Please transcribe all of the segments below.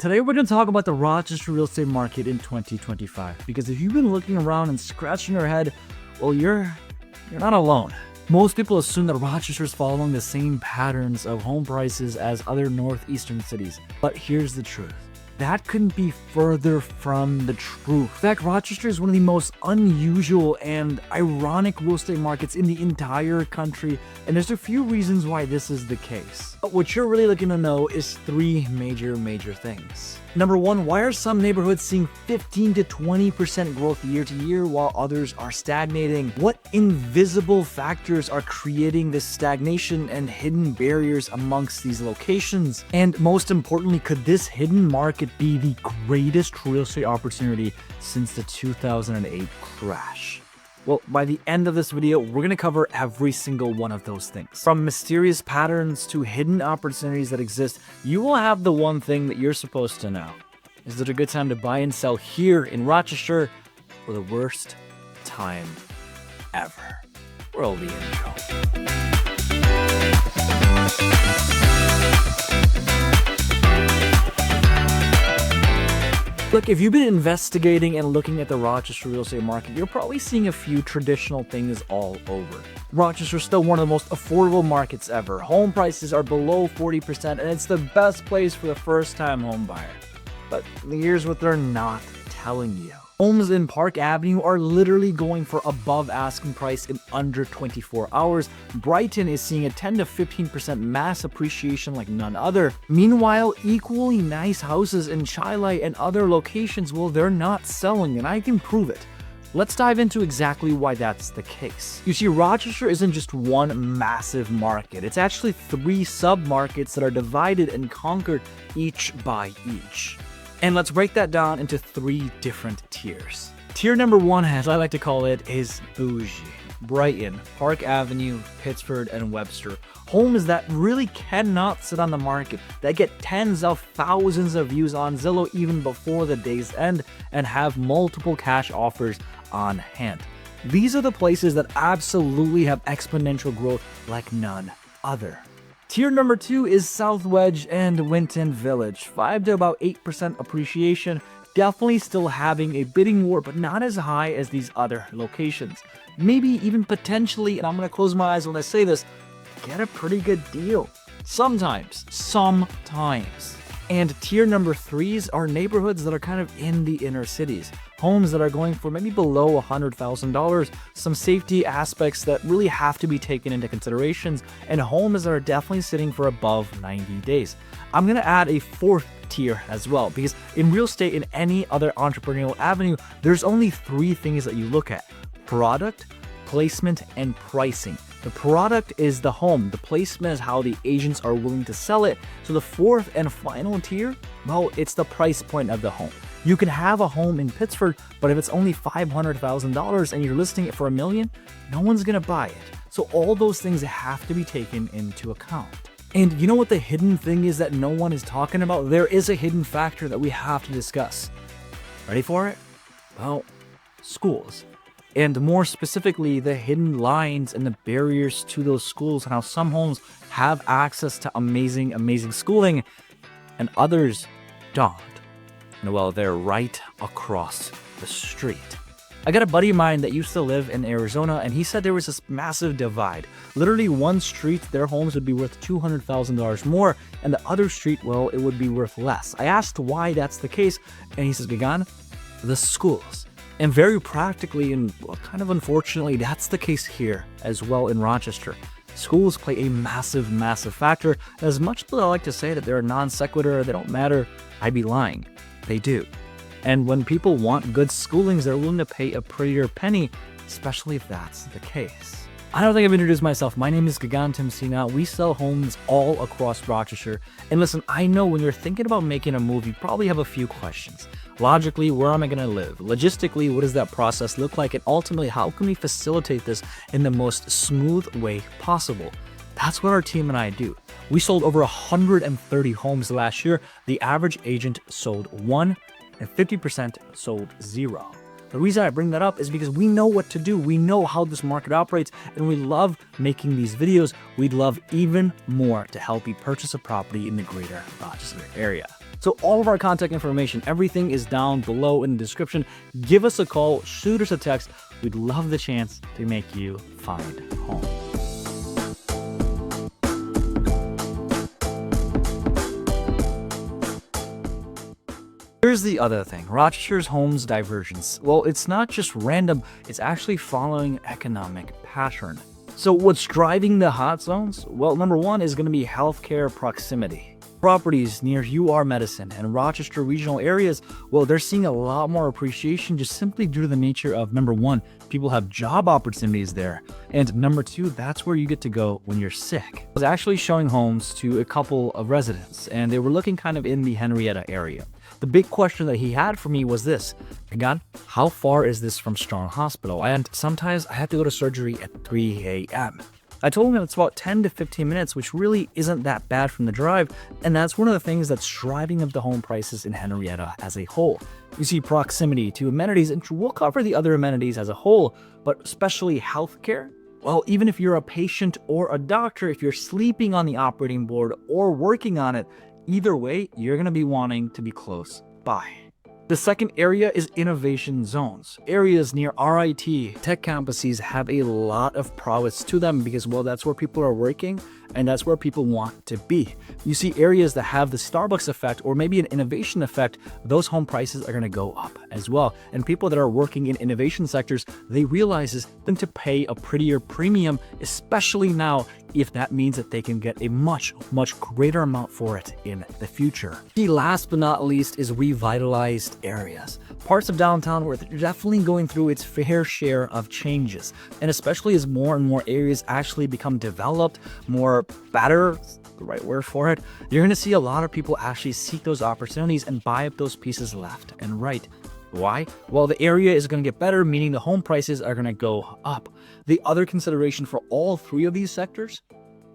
Today we're going to talk about the Rochester real estate market in 2025, because if you've been looking around and scratching your head, well, you're not alone. Most people assume that Rochester is following the same patterns of home prices as other northeastern cities, but here's the truth. That couldn't be further from the truth. In fact, Rochester is one of the most unusual and ironic real estate markets in the entire country, and there's a few reasons why this is the case. But what you're really looking to know is three major things. Number one, why are some neighborhoods seeing 15 to 20% growth year to year while others are stagnating? What invisible factors are creating this stagnation and hidden barriers amongst these locations? And most importantly, could this hidden market be the greatest real estate opportunity since the 2008 crash? Well, by the end of this video, we're going to cover every single one of those things. From mysterious patterns to hidden opportunities that exist, you will have the one thing that you're supposed to know. Is it a good time to buy and sell here in Rochester, or the worst time ever? Roll the intro. Look, if you've been investigating and looking at the Rochester real estate market, you're probably seeing a few traditional things all over. Rochester is still one of the most affordable markets ever. Home prices are below 40%, and it's the best place for the first-time home buyer. But here's what they're not telling you. Homes in Park Avenue are literally going for above asking price in under 24 hours. Brighton is seeing a 10 to 15% mass appreciation like none other. Meanwhile, equally nice houses in Chile and other locations, well, they're not selling, and I can prove it. Let's dive into exactly why that's the case. You see, Rochester isn't just one massive market. It's actually three submarkets that are divided and conquered each by each. And let's break that down into three different tiers. Tier number one, as I like to call it, is bougie. Brighton, Park Avenue, Pittsford, and Webster. Homes that really cannot sit on the market, that get tens of thousands of views on Zillow even before the day's end, and have multiple cash offers on hand. These are the places that absolutely have exponential growth like none other. Tier number two is South Wedge and Winton Village. 5 to about 8% appreciation, definitely still having a bidding war, but not as high as these other locations. Maybe even potentially, and I'm going to close my eyes when I say this, get a pretty good deal. Sometimes. And tier number threes are neighborhoods that are kind of in the inner cities. Homes that are going for maybe below $100,000, some safety aspects that really have to be taken into considerations, and homes that are definitely sitting for above 90 days. I'm going to add a fourth tier as well, because in real estate, in any other entrepreneurial avenue, there's only three things that you look at: product, placement, and pricing. The product is the home. The placement is how the agents are willing to sell it. So the fourth and final tier, well, it's the price point of the home. You can have a home in Pittsford, but if it's only $500,000 and you're listing it for $1 million, no one's gonna buy it. So all those things have to be taken into account. And you know what the hidden thing is that no one is talking about? There is a hidden factor that we have to discuss. Ready for it? Well, schools. And more specifically, the hidden lines and the barriers to those schools, and how some homes have access to amazing schooling and others don't. And well, they're right across the street. I got a buddy of mine that used to live in Arizona, and he said there was this massive divide. Literally one street, their homes would be worth $200,000 more, and the other street, well, it would be worth less. I asked why that's the case, and he says, Gagan, the schools. And very practically, and well, kind of unfortunately, that's the case here as well in Rochester. Schools play a massive factor. As much as I like to say that they're a non sequitur, they don't matter, I'd be lying. They do. And when people want good schoolings, they're willing to pay a prettier penny, especially if that's the case. I don't think I've introduced myself. My name is Gagan Timsina. We sell homes all across Rochester. And listen, I know when you're thinking about making a move, you probably have a few questions. Logically, where am I going to live? Logistically, what does that process look like? And ultimately, how can we facilitate this in the most smooth way possible? That's what our team and I do. We sold over 130 homes last year. The average agent sold 1, and 50% sold 0. The reason I bring that up is because we know what to do. We know how this market operates, and we love making these videos. We'd love even more to help you purchase a property in the greater Rochester area. So all of our contact information, everything is down below in the description. Give us a call, shoot us a text. We'd love the chance to make you find home. Here's the other thing, Rochester's homes divergence. Well, it's not just random, it's actually following economic pattern. So what's driving the hot zones? Well, number one is going to be healthcare proximity. Properties near UR Medicine and Rochester regional areas, well, they're seeing a lot more appreciation just simply due to the nature of, number one, people have job opportunities there. And number two, that's where you get to go when you're sick. I was actually showing homes to a couple of residents, and they were looking kind of in the Henrietta area. The big question that he had for me was this: God, how far is this from Strong Hospital? And sometimes I have to go to surgery at 3 a.m. I told him it's about 10 to 15 minutes, which really isn't that bad from the drive, and that's one of the things that's driving up the home prices in Henrietta as a whole. You see proximity to amenities, and we'll cover the other amenities as a whole, but especially healthcare. Well, even if you're a patient or a doctor, if you're sleeping on the operating board or working on it, either way, you're going to be wanting to be close by. The second area is innovation zones. Areas near RIT, tech campuses have a lot of prowess to them because, well, that's where people are working and that's where people want to be. You see areas that have the Starbucks effect or maybe an innovation effect, those home prices are going to go up as well. And people that are working in innovation sectors, they realize them to pay a prettier premium, especially now if that means that they can get a much greater amount for it in the future. The last but not least is revitalized areas. Parts of downtown where they're definitely going through its fair share of changes. And especially as more and more areas actually become developed, more better, the right word for it, you're going to see a lot of people actually seek those opportunities and buy up those pieces left and right. Why? Well, the area is going to get better, meaning the home prices are going to go up. The other consideration for all three of these sectors,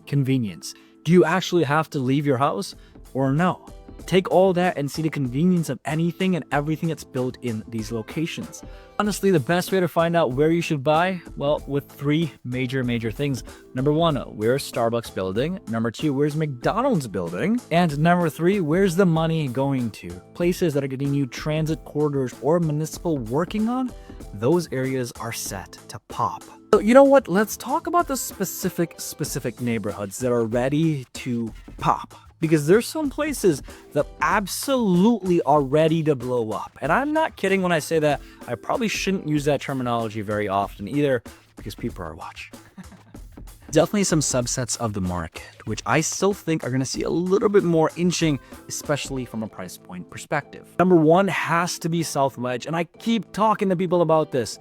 convenience. Do you actually have to leave your house or no? Take all that and see the convenience of anything and everything that's built in these locations. Honestly, the best way to find out where you should buy, well, with three major things. Number one, where's Starbucks building? Number two, where's McDonald's building? And number three, where's the money going to? Places that are getting new transit corridors or municipal working on, those areas are set to pop. So you know what? Let's talk about the specific neighborhoods that are ready to pop. Because there's some places that absolutely are ready to blow up. And I'm not kidding when I say that. I probably shouldn't use that terminology very often either, because people are watching. Definitely some subsets of the market, which I still think are going to see a little bit more inching, especially from a price point perspective. Number one has to be South Wedge, and I keep talking to people about this.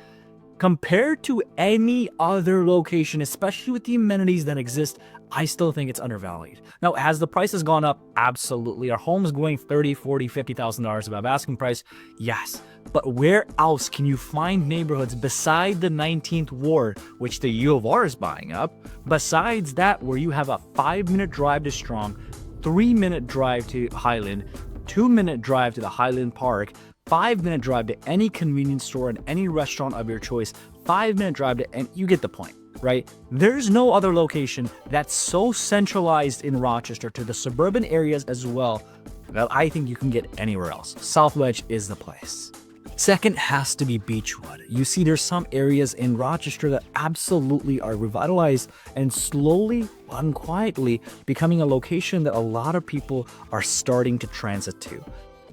Compared to any other location, especially with the amenities that exist, I still think it's undervalued. Now, has the price has gone up? Absolutely. Are homes going $30,000, $40,000, $50,000 above asking price? Yes. But where else can you find neighborhoods beside the 19th Ward, which the U of R is buying up? Besides that, where you have a 5-minute drive to Strong, 3-minute drive to Highland, 2-minute drive to the Highland Park, 5-minute drive to any convenience store and any restaurant of your choice, 5-minute drive to, and you get the point, right? There's no other location that's so centralized in Rochester to the suburban areas as well that I think you can get anywhere else. South Wedge is the place. Second has to be Beechwood. You see, there's some areas in Rochester that absolutely are revitalized and slowly and quietly becoming a location that a lot of people are starting to transit to.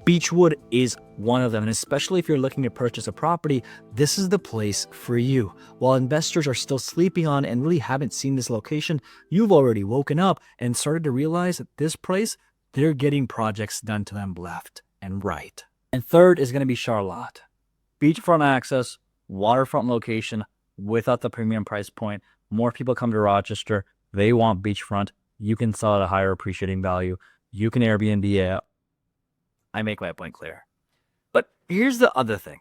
Beechwood is one of them, and especially if you're looking to purchase a property, this is the place for you. While investors are still sleeping on and really haven't seen this location, you've already woken up and started to realize that this place, they're getting projects done to them left and right. And third is going to be Charlotte. Beachfront access, waterfront location, without the premium price point. More people come to Rochester. They want beachfront. You can sell at a higher appreciating value. You can Airbnb it. I make my point clear. But here's the other thing.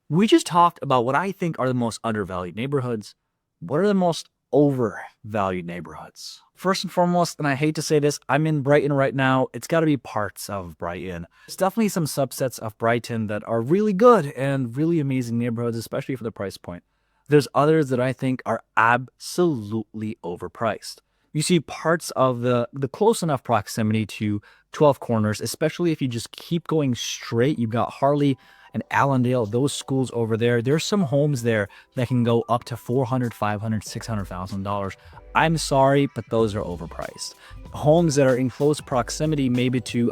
We just talked about what I think are the most undervalued neighborhoods. What are the most overvalued neighborhoods? First and foremost, and I hate to say this, I'm in Brighton right now. It's got to be parts of Brighton. There's definitely some subsets of Brighton that are really good and really amazing neighborhoods, especially for the price point. There's others that I think are absolutely overpriced. You see parts of the close enough proximity to 12 Corners, especially if you just keep going straight. You've got Harley and Allendale, those schools over there. There's some homes there that can go up to $400,000, $500,000, $600,000. I'm sorry, but those are overpriced. Homes that are in close proximity, maybe to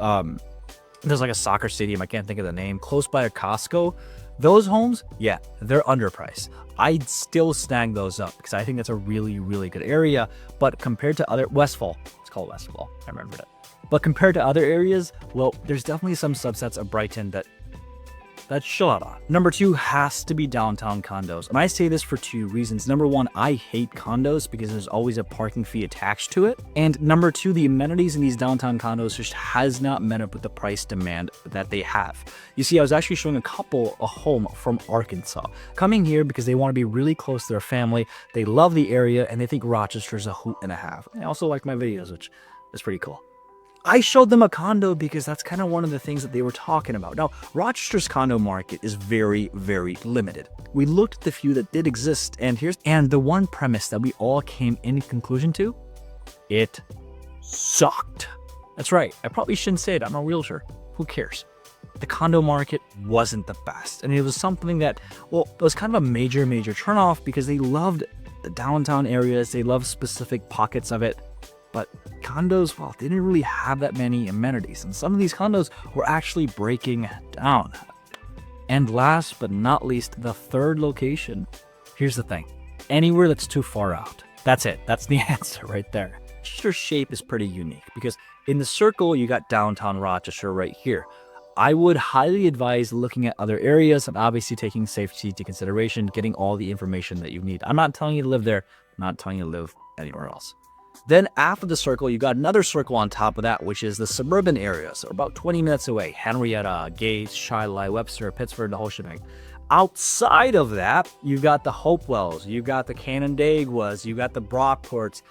there's like a soccer stadium, I can't think of the name, close by a Costco. Those homes, yeah, they're underpriced. I'd still snag those up because I think that's a really, really good area. But compared to other, Westfall, it's called Westfall, I remember that. But compared to other areas, well, there's definitely some subsets of Brighton that's shut on. Number 2 has to be downtown condos. And I say this for 2 reasons. Number 1, I hate condos because there's always a parking fee attached to it. And number 2, the amenities in these downtown condos just has not met up with the price demand that they have. You see, I was actually showing a couple a home from Arkansas coming here because they want to be really close to their family. They love the area and they think Rochester's a hoot and a half. They also like my videos, which is pretty cool. I showed them a condo because that's kind of one of the things that they were talking about. Now, Rochester's condo market is very, very limited. We looked at the few that did exist, and the one premise that we all came in conclusion to, it sucked. That's right. I probably shouldn't say it. I'm a realtor. Who cares? The condo market wasn't the best, and it was something that, well, it was kind of a major, major turnoff because they loved the downtown areas. They loved specific pockets of it. But condos, well, they didn't really have that many amenities, and some of these condos were actually breaking down. And last but not least, the third location. Here's the thing. Anywhere that's too far out. That's it. That's the answer right there. Rochester's shape is pretty unique because in the circle, you got downtown Rochester right here. I would highly advise looking at other areas and obviously taking safety into consideration, getting all the information that you need. I'm not telling you to live there. I'm not telling you to live anywhere else. Then after the circle, you got another circle on top of that, which is the suburban areas, so about 20 minutes away. Henrietta, Gates, Shiloh, Webster, Pittsford, the whole shebang. Outside of that, you've got the Hopewells, you've got the Canandaiguas, you've got the Brockports.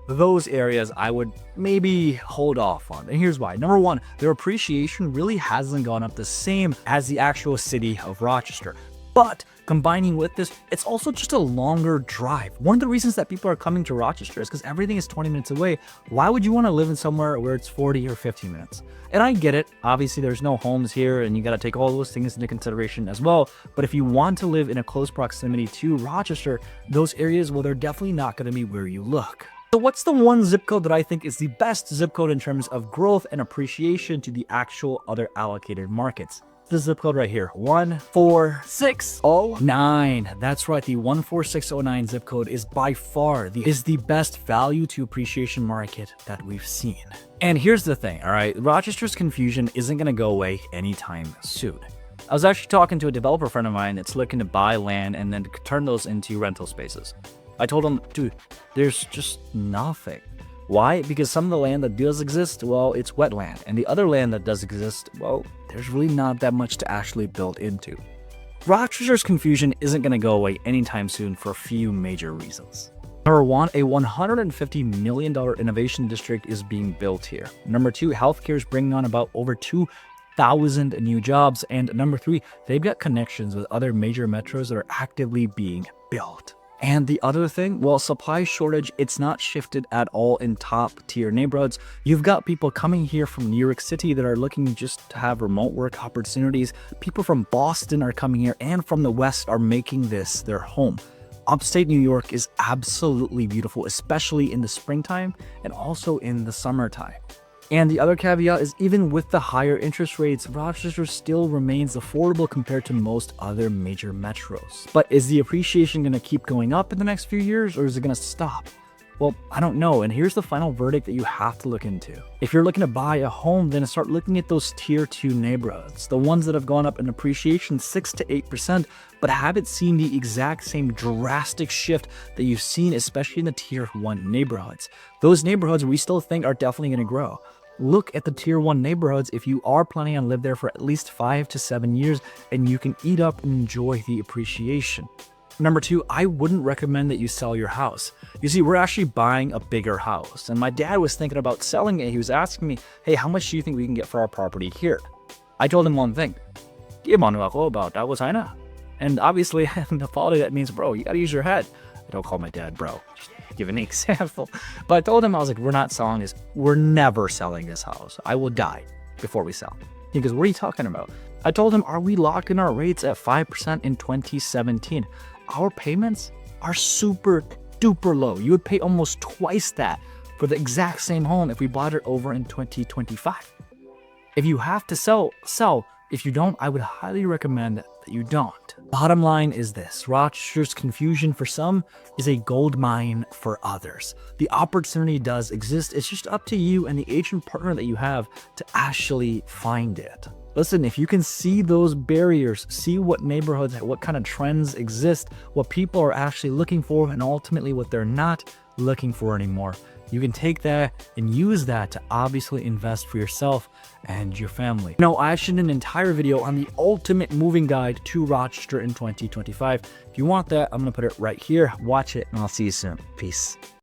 Those areas I would maybe hold off on. And here's why. Number 1, their appreciation really hasn't gone up the same as the actual city of Rochester. But combining with this, it's also just a longer drive. One of the reasons that people are coming to Rochester is because everything is 20 minutes away. Why would you want to live in somewhere where it's 40 or 50 minutes? And I get it. Obviously, there's no homes here, and you got to take all those things into consideration as well. But if you want to live in a close proximity to Rochester, those areas, well, they're definitely not going to be where you look. So what's the one zip code that I think is the best zip code in terms of growth and appreciation to the actual other allocated markets? The zip code right here, 14609. That's right, the 14609 zip code is by far the best value to appreciation market that we've seen. And here's the thing, all right, Rochester's confusion isn't going to go away anytime soon. I was actually talking to a developer friend of mine that's looking to buy land and then turn those into rental spaces. I told him, dude, there's just nothing. Why? Because some of the land that does exist, well, it's wetland. And the other land that does exist, well, there's really not that much to actually build into. Rochester's confusion isn't going to go away anytime soon for a few major reasons. Number 1, a $150 million innovation district is being built here. Number 2, healthcare is bringing on about over 2,000 new jobs. And number 3, they've got connections with other major metros that are actively being built. And the other thing, well, supply shortage, it's not shifted at all in top tier neighborhoods. You've got people coming here from New York City that are looking just to have remote work opportunities. People from Boston are coming here and from the West are making this their home. Upstate New York is absolutely beautiful, especially in the springtime and also in the summertime. And the other caveat is even with the higher interest rates, Rochester still remains affordable compared to most other major metros. But is the appreciation going to keep going up in the next few years, or is it going to stop? Well, I don't know, and here's the final verdict that you have to look into. If you're looking to buy a home, then start looking at those tier 2 neighborhoods, the ones that have gone up in appreciation 6 to 8%, but haven't seen the exact same drastic shift that you've seen, especially in the tier 1 neighborhoods. Those neighborhoods we still think are definitely going to grow. Look at the tier 1 neighborhoods if you are planning on live there for at least 5 to 7 years, and you can eat up and enjoy the appreciation. Number 2, I wouldn't recommend that you sell your house. You see, we're actually buying a bigger house, and my dad was thinking about selling it. He was asking me, hey, how much do you think we can get for our property here? I told him one thing. Gimano ako about that was China. And obviously, in Nepali, that means, bro, you gotta use your head. I don't call my dad bro. give an example. But I told him, I was like, we're not selling this. We're never selling this house. I will die before we sell. He goes, what are you talking about? I told him, are we locked in our rates at 5% in 2017? Our payments are super duper low. You would pay almost twice that for the exact same home if we bought it over in 2025. If you have to sell, sell. If you don't, I would highly recommend that you don't. Bottom line is this: Rochester's confusion for some is a gold mine for others. The opportunity does exist. It's just up to you and the agent partner that you have to actually find it. Listen, if you can see those barriers, see what neighborhoods, what kind of trends exist, what people are actually looking for, and ultimately what they're not looking for anymore, you can take that and use that to obviously invest for yourself and your family. You know, I actually did an entire video on the ultimate moving guide to Rochester in 2025. If you want that, I'm gonna put it right here. Watch it, and I'll see you soon. Peace.